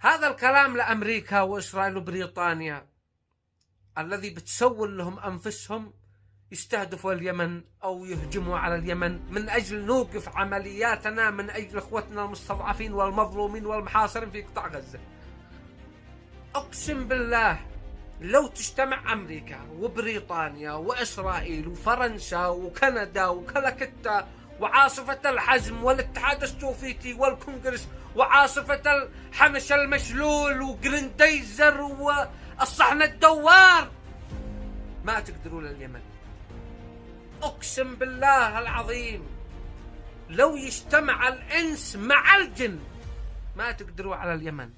هذا الكلام لأمريكا وإسرائيل وبريطانيا الذي بتسول لهم أنفسهم يستهدفوا اليمن أو يهجموا على اليمن من أجل نوقف عملياتنا من أجل إخوتنا المستضعفين والمظلومين والمحاصرين في قطاع غزة. أقسم بالله لو تجتمع أمريكا وبريطانيا وإسرائيل وفرنسا وكندا وكلكتا وعاصفة الحزم والاتحاد السوفيتي والكونغرس وعاصفة الحمش المشلول وجرينديزر والصحن الدوار ما تقدروا لليمن. أقسم بالله العظيم لو يجتمع الإنس مع الجن ما تقدروا على اليمن.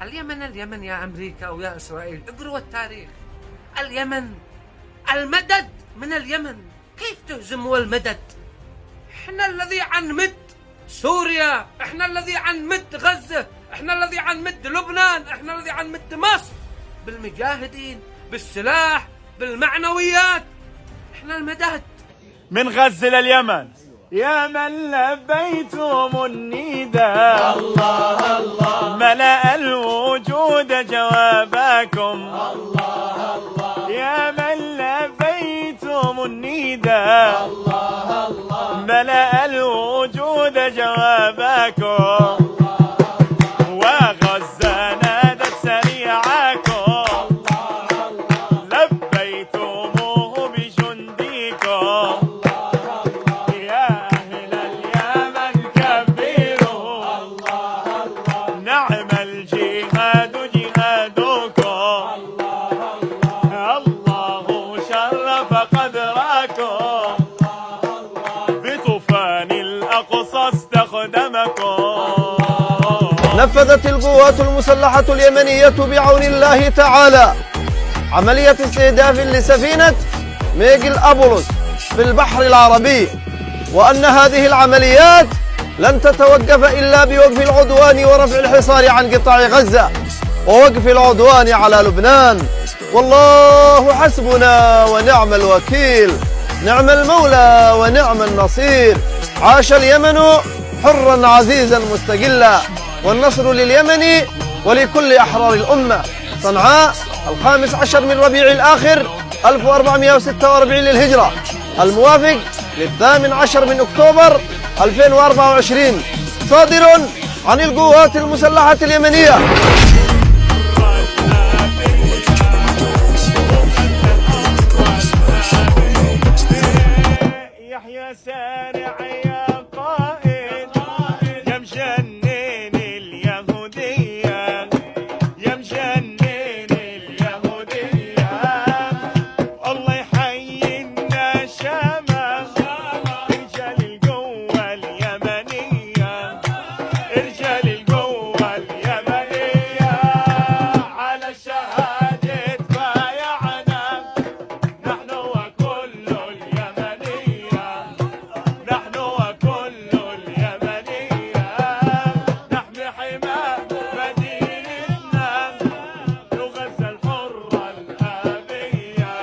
اليمن يا أمريكا ويا إسرائيل، اقروا التاريخ. اليمن المدد من اليمن، كيف تهزموا المدد؟ احنا الذي عنمد سوريا، احنا الذي عنمد غزة، احنا الذي عنمد لبنان، احنا الذي عنمد مصر بالمجاهدين، بالسلاح، بالمعنويات، احنا المدد. من غزة لليمن يا من لبيتم النداء، الله الله ملأ الوجود جوابكم، الله الله يا من لبيتم النداء، الله الله ملأ الوجود جوابكم، وغزة نادت سريعكم، لبيتموه بجندكم، نعم الجهاد جهادكم، الله شرف قدركم، بطوفان الأقصى استخدمكم. نفذت القوات المسلحة اليمنية بعون الله تعالى عملية استهداف لسفينة ميغل أبولوس في البحر العربي، وأن هذه العمليات لن تتوقف إلا بوقف العدوان ورفع الحصار عن قطاع غزة ووقف العدوان على لبنان. والله حسبنا ونعم الوكيل، نعم المولى ونعم النصير. عاش اليمن حرا عزيزا مستقلا، والنصر لليمن ولكل أحرار الأمة. صنعاء 15 من ربيع الآخر 1446 للهجرة، الموافق 18 من أكتوبر 2024، صادر عن القوات المسلحة اليمنية. يحيى سارع يا قائد، يا مجنن اليهودية، يا مجنن اليهودية، الله يحيي النشامة، رجال القوة اليمنية، رجال القوة اليمنية، على الشهادة بايعنا، نحن وكل اليمنية، نحن وكل اليمنية، نحمي حماة مدينتنا، نغزة الحرة الأبية.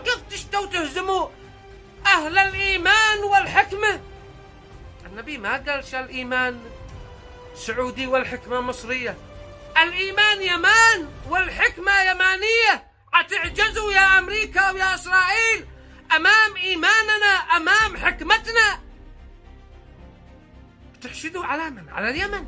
كيف تشتوا تهزموا أهل الإيمان والحكمة؟ النبي ما قالش الإيمان سعودي والحكمة مصرية، الإيمان يمان والحكمة يمانية. أتعجزوا يا أمريكا ويا إسرائيل أمام إيماننا، أمام حكمتنا؟ تحشدوا على من؟ على اليمن.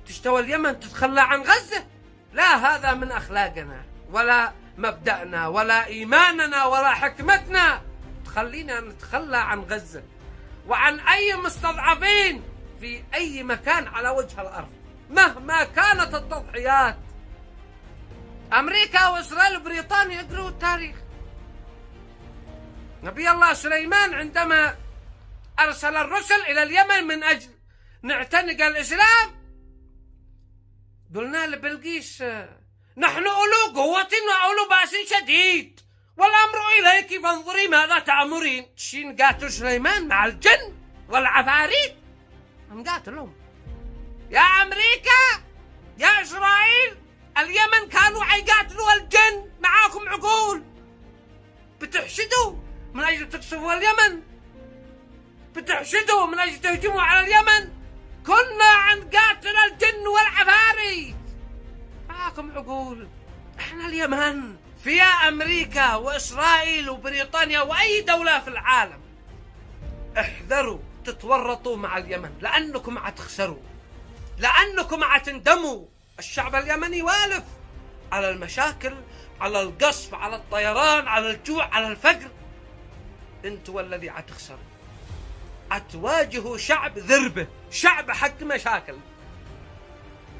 تشتوى اليمن تتخلى عن غزة؟ لا، هذا من أخلاقنا ولا مبدأنا ولا إيماننا ولا حكمتنا تخلينا نتخلى عن غزة وعن أي مستضعفين في أي مكان على وجه الأرض مهما كانت التضحيات. أمريكا وإسرائيل وبريطانيا اقروا التاريخ. نبي الله سليمان عندما أرسل الرسل إلى اليمن من أجل نعتنق الإسلام، قلنا لبلقيس نحن أولو قوة وأولو بأس شديد والأمر إليك فانظري ماذا تأمرين. شين قاتل سليمان مع الجن والعفاريت؟ نقاتلهم. يا أمريكا يا إسرائيل، اليمن كانوا يقاتلوا الجن، معاكم عقول بتحشدوا من أجل تكسبوا اليمن. بتحشدوا من أجل تهجموا على اليمن؟ كنا عند قاتل الجن والعفاريت. معاكم عقول. احنا اليمن فيها أمريكا وإسرائيل وبريطانيا وأي دولة في العالم. احذروا تتورطوا مع اليمن، لأنكم عتخسروا، لأنكم عتندموا. الشعب اليمني والف على المشاكل، على القصف، على الطيران، على الجوع، على الفقر. انتوا الذي عتخسروا، عتواجهوا شعب ذربة، شعب حق مشاكل.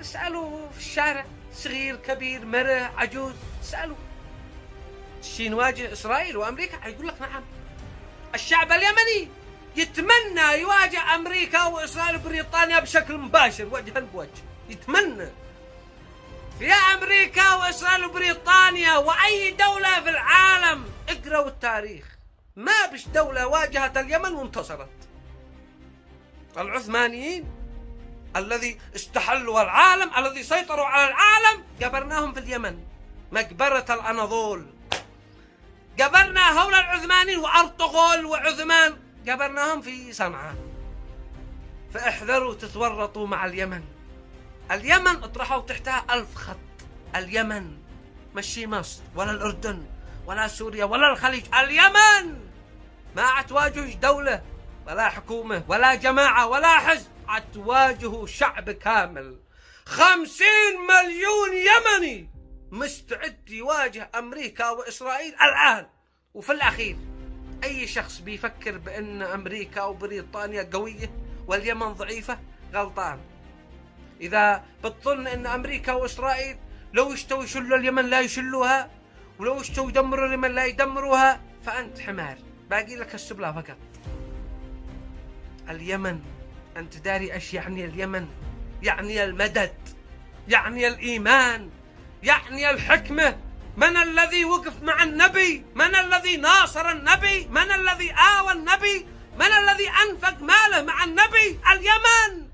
اسألوا في الشارع، صغير كبير مرة عجوز، اسألوا شي نواجه إسرائيل وأمريكا؟ يقول لك نعم. الشعب اليمني يتمنى يواجه أمريكا وإسرائيل وبريطانيا بشكل مباشر، وجها بوجه، يتمنى. في أمريكا وإسرائيل وبريطانيا وأي دولة في العالم، اقرأوا التاريخ، ما بش دولة واجهت اليمن وانتصرت. العثمانيين الذي استحلوا العالم، الذي سيطروا على العالم، قبرناهم في اليمن، مقبرة الأناضول. قبرنا هؤلاء العثمانيين وأرطغرل وعثمان، قبرناهم في صنعاء. فاحذروا تتورطوا مع اليمن. اليمن اطرحوا تحتها 1000 خط. اليمن مشي مصر ولا الأردن ولا سوريا ولا الخليج. اليمن ما عتواجه دولة ولا حكومة ولا جماعة ولا حزب، عتواجه شعب كامل. 50 مليون يمني مستعد يواجه أمريكا وإسرائيل الآن. وفي الأخير أي شخص بيفكر بأن أمريكا وبريطانيا قوية واليمن ضعيفة غلطان. إذا بتظن أن أمريكا وإسرائيل لو اشتوا يشلوا اليمن لا يشلوها، ولو اشتوا يدمروا اليمن لا يدمروها، فأنت حمار، باقي لك السبلة فقط. اليمن، أنت داري إيش يعني اليمن؟ يعني المدد، يعني الإيمان، يعني الحكمة. من الذي وقف مع النبي؟ من الذي ناصر النبي؟ من الذي آوى النبي؟ من الذي أنفق ماله مع النبي؟ اليمن.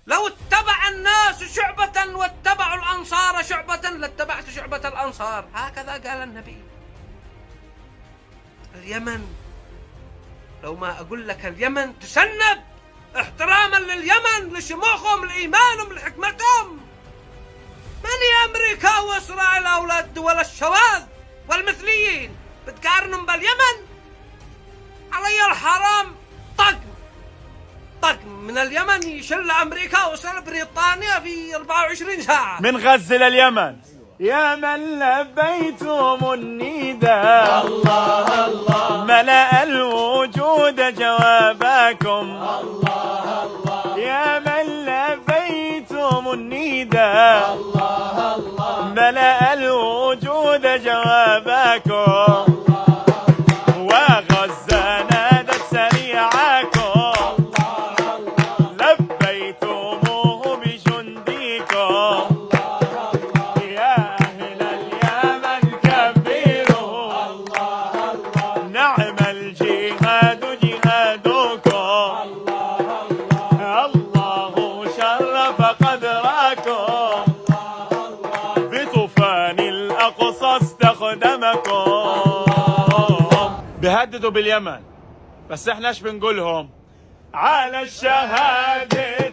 لو اتبع الناس شعبة واتبعوا الأنصار شعبة لاتبعت شعبة الأنصار، هكذا قال النبي. اليمن، لو ما أقول لك اليمن تسنب احتراما لليمن، لشموخهم، لإيمانهم، لحكمتهم. من هي أمريكا وإسرائيل أولاد دول الشواذ والمثليين بتقارنهم باليمن؟ علي الحرام طقم من اليمن يشل أمريكا وإسرائيل بريطانيا في 24 ساعة. من غزة لليمن. يا من لبيتم النداء، الله الله، ملأ الوجود جوابكم، الله الله، يا من لبيتم النداء، الله الله، ملأ الوجود جوابكم، وغزة نادت سريعكم، لبيتموه بجنديكم. نعم الجهاد جهادكم، الله شرف قدركم، بطوفان الأقصى استخدمكم. بيهددوا باليمن، بس احنا ايش بنقولهم؟ على الشهادة